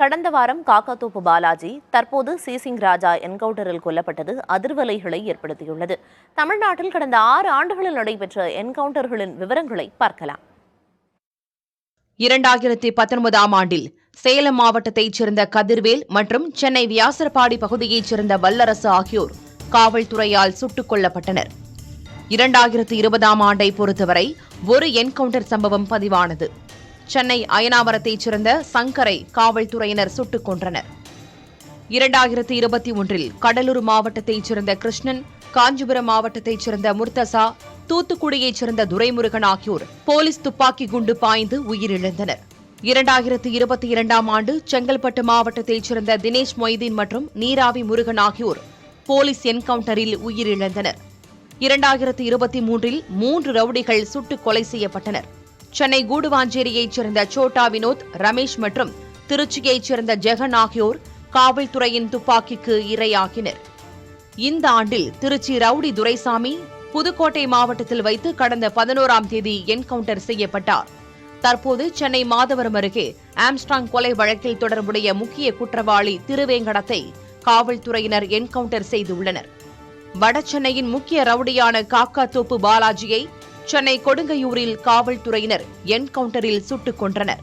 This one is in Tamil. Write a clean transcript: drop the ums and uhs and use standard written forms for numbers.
கடந்த வாரம் காக்காத்தோப்பு பாலாஜி, தற்போது சிசிங் ராஜா என்கவுண்டரில் கொல்லப்பட்டது அதிர்வலைகளை ஏற்படுத்தியுள்ளது. தமிழ்நாட்டில் கடந்த 6 ஆண்டுகளில் நடைபெற்ற என்கவுண்டர்களின் விவரங்களை பார்க்கலாம். 2019ஆம் ஆண்டில் சேலம் மாவட்டத்தைச் சேர்ந்த கதிர்வேல் மற்றும் சென்னை வியாசர்பாடி பகுதியைச் சேர்ந்த வல்லரசு ஆகியோர் காவல்துறையால் சுட்டுக் கொல்லப்பட்டனர். 2020ஆம் ஆண்டை பொறுத்தவரை ஒரு என்கவுண்டர் சம்பவம் பதிவானது. சென்னை அயனாவரத்தைச் சேர்ந்த சங்கரை காவல்துறையினர் சுட்டுக் கொன்றனர். 2021இல் கடலூர் மாவட்டத்தைச் சேர்ந்த கிருஷ்ணன், காஞ்சிபுரம் மாவட்டத்தைச் சேர்ந்த முர்த்தசா, தூத்துக்குடியைச் சேர்ந்த துரைமுருகன் ஆகியோர் போலீஸ் துப்பாக்கி குண்டு பாய்ந்து உயிரிழந்தனர். 2022ஆம் ஆண்டு செங்கல்பட்டு மாவட்டத்தைச் சேர்ந்த தினேஷ் மொய்தீன் மற்றும் நீராவி முருகன் ஆகியோர் போலீஸ் என்கவுண்டரில் உயிரிழந்தனர். 2023இல் 3 ரவுடிகள் சுட்டுக் கொலை செய்யப்பட்டனர். சென்னை கூடுவாஞ்சேரியைச் சேர்ந்த சோட்டா வினோத், ரமேஷ் மற்றும் திருச்சியைச் சேர்ந்த ஜெகன் ஆகியோர் காவல்துறையின் துப்பாக்கிக்கு இரையாகினர். இந்த ஆண்டில் திருச்சி ரவுடி துரைசாமி புதுக்கோட்டை மாவட்டத்தில் வைத்து கடந்த 11ஆம் தேதி என்கவுண்டர் செய்யப்பட்டார். தற்போது சென்னை மாதவரம் அருகே ஆம்ஸ்ட்ராங் கொலை வழக்கில் தொடர்புடைய முக்கிய குற்றவாளி திருவேங்கடத்தை காவல்துறையினர் என்கவுண்டர் செய்துள்ளனர். வடசென்னையின் முக்கிய ரவுடியான காக்காத்தோப்பு பாலாஜியை சென்னை கொடுங்கையூரில் காவல்துறையினர் என்கவுண்டரில் சுட்டுக் கொன்றனர்.